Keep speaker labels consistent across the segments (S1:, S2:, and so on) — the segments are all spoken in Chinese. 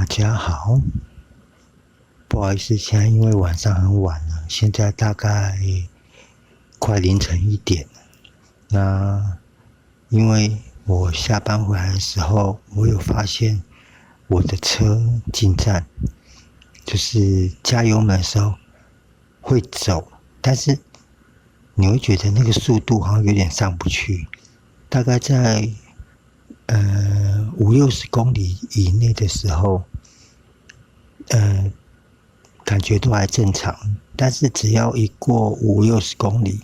S1: 大家好，不好意思，现在因为晚上很晚了，现在大概快凌晨1点了。那因为我下班回来的时候，我有发现我的车进站，就是加油门的时候会走，但是你会觉得那个速度好像有点上不去，大概在50-60公里以内的时候，感觉都还正常，但是只要一过50-60公里，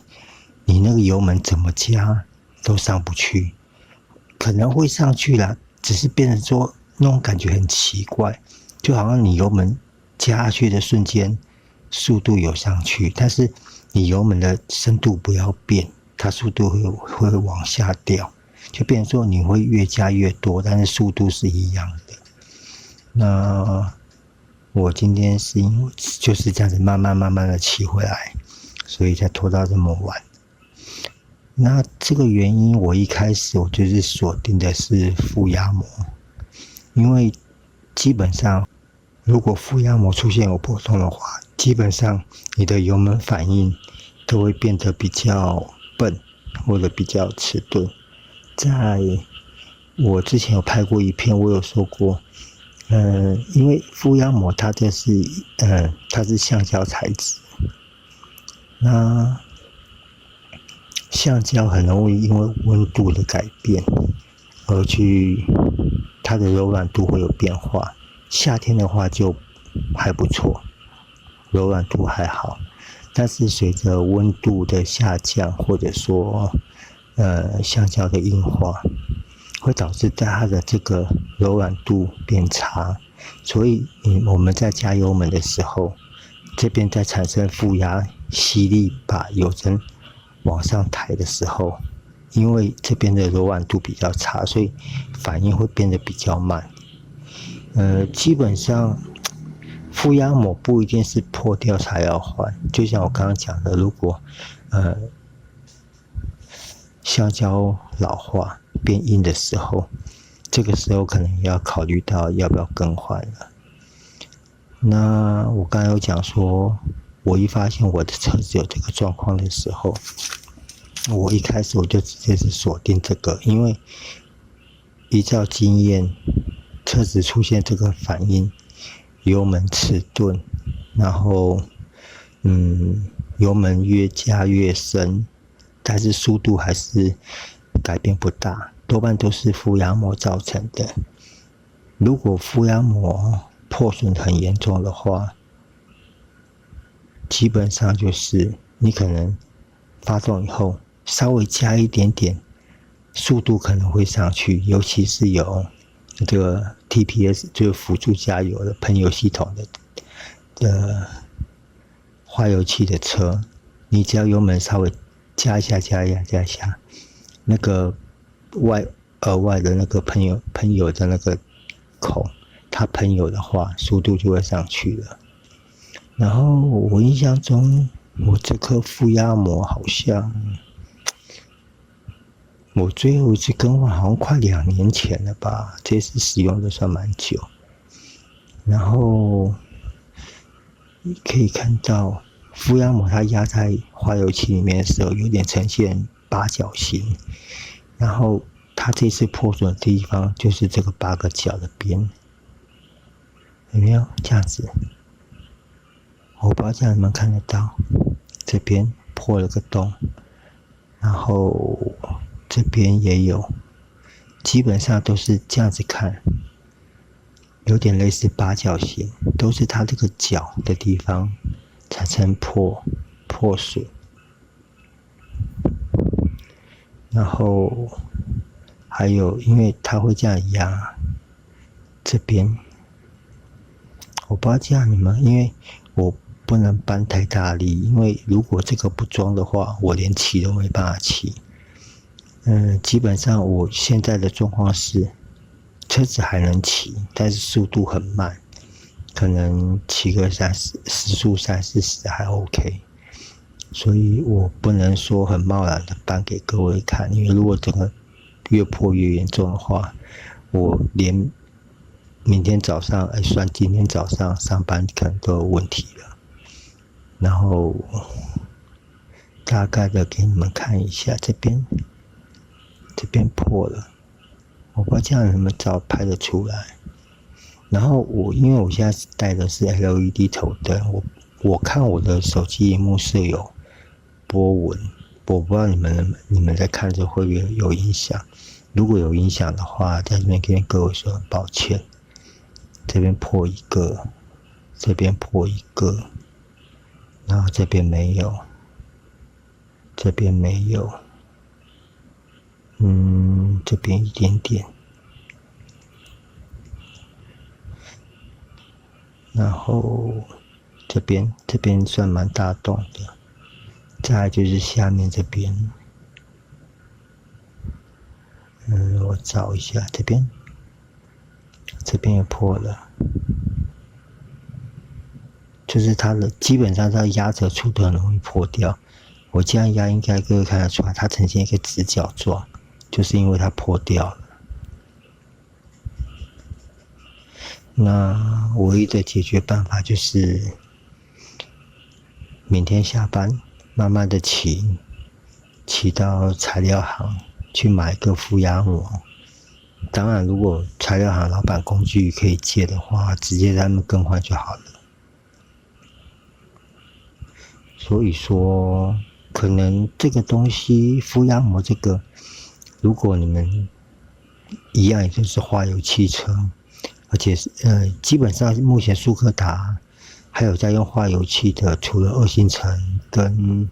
S1: 你那个油门怎么加都上不去，可能会上去啦，只是变成说那种感觉很奇怪，就好像你油门加下去的瞬间，速度有上去，但是你油门的深度不要变，它速度会往下掉，就变成说你会越加越多，但是速度是一样的。那我今天是因为就是这样子慢慢的骑回来，所以才拖到这么晚。那这个原因，我一开始我就是锁定的是负压膜，因为基本上如果负压膜出现有波动的话，基本上你的油门反应都会变得比较笨或者比较迟钝。在我之前有拍过一片，我有说过，因为负压膜它是橡胶材质，那橡胶很容易因为温度的改变而它的柔软度会有变化。夏天的话就还不错，柔软度还好，但是随着温度的下降，或者说橡胶的硬化，会导致它的这个柔软度变差，所以我们在加油门的时候，这边在产生负压吸力把油针往上抬的时候，因为这边的柔软度比较差，所以反应会变得比较慢。基本上负压膜不一定是破掉才要换，就像我刚刚讲的，如果橡胶老化变硬的时候，这个时候可能要考虑到要不要更换了。那我刚才有讲说，我一发现我的车子有这个状况的时候，我一开始我就直接是锁定这个，因为依照经验，车子出现这个反应，油门迟钝，然后油门越加越深，但是速度还是改变不大，多半都是负压膜造成的。如果负压膜破损很严重的话，基本上就是你可能发动以后稍微加一点点，速度可能会上去，尤其是有这个 TPS 就是辅助加油的喷油系统的化油器的车，你只要油门稍微加一下，那个额外的那个喷油的那个孔，它喷油的话，速度就会上去了。然后我印象中，我这颗负压膜好像我最后一次更换好像快2年前了吧，这次使用的算蛮久。然后可以看到负压膜它压在化油器里面的时候，有点呈现八角形，然后它这次破损的地方就是这个8个角的边，有没有这样子？我不知道这样你们看得到，这边破了个洞，然后这边也有，基本上都是这样子看，有点类似八角形，都是它这个角的地方产生破损。然后还有，因为它会这样压这边，我不知道这样你们，因为我不能搬太大力，因为如果这个不装的话，我连骑都没办法骑。基本上我现在的状况是，车子还能骑，但是速度很慢，可能骑个时速30-40还 OK， 所以我不能说很贸然的搬给各位看，因为如果整个越破越严重的话，我连明天早上，算今天早上上班可能都有问题了。然后大概的给你们看一下，这边破了，我不知道这样你们拍得出来。然后因为我现在带的是 LED 头灯，我看我的手机萤幕是有波纹，我不知道你们在看着会不会有影响。如果有影响的话，在这边跟各位说很抱歉。这边破一个，这边破一个，然后这边没有，这边没有，这边一点点。然后这边算蛮大洞的，再来就是下面这边，我找一下这边也破了，就是它的基本上它的压着处都很容易破掉。我这样压应该各位看得出来，它呈现一个直角状，就是因为它破掉了。那唯一的解决办法就是明天下班慢慢的骑到材料行去买个负压膜。当然如果材料行老板工具可以借的话，直接在他们更换就好了。所以说可能这个东西负压膜这个，如果你们一样也就是化油汽车，而且基本上目前速克达还有在用化油器的，除了2星程跟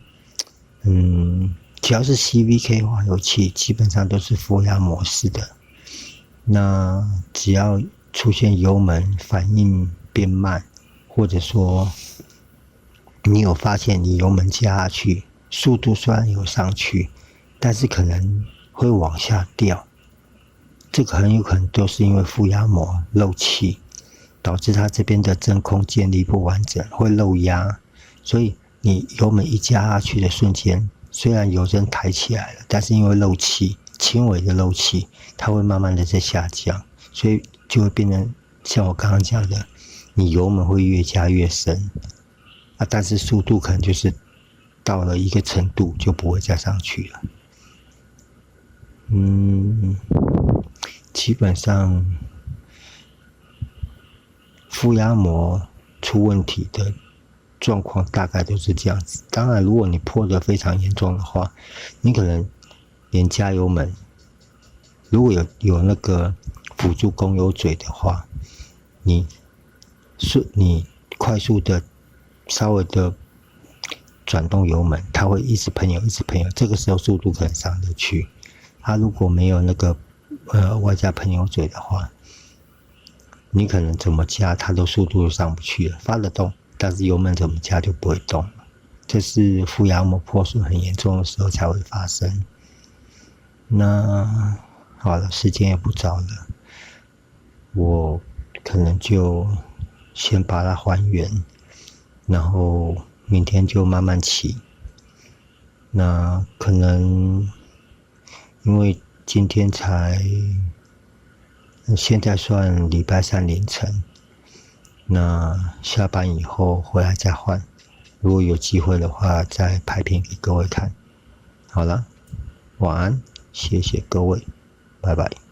S1: 只要是 CVK 化油器，基本上都是负压模式的。那只要出现油门反应变慢，或者说你有发现你油门加下去，速度虽然有上去，但是可能会往下掉。这个很有可能都是因为负压膜漏气，导致它这边的真空建立不完整，会漏压。所以你油门一加下去的瞬间，虽然油针抬起来了，但是因为漏气，轻微的漏气，它会慢慢的在下降，所以就会变成像我刚刚讲的，你油门会越加越深但是速度可能就是到了一个程度就不会再上去了。基本上负压膜出问题的状况大概都是这样子。当然如果你破得非常严重的话，你可能连加油门，如果有那个辅助供油嘴的话，你快速的稍微的转动油门，它会一直喷油，这个时候速度可能上得去。它如果没有那个外加喷油嘴的话，你可能怎么加它都速度都上不去了，发得动，但是油门怎么加就不会动了。这是负压膜破损很严重的时候才会发生。那好了，时间也不早了，我可能就先把它还原，然后明天就慢慢骑。那可能因为今天现在算礼拜3凌晨，那下班以后回来再换，如果有机会的话再拍片给各位看。好了，晚安，谢谢各位，拜拜。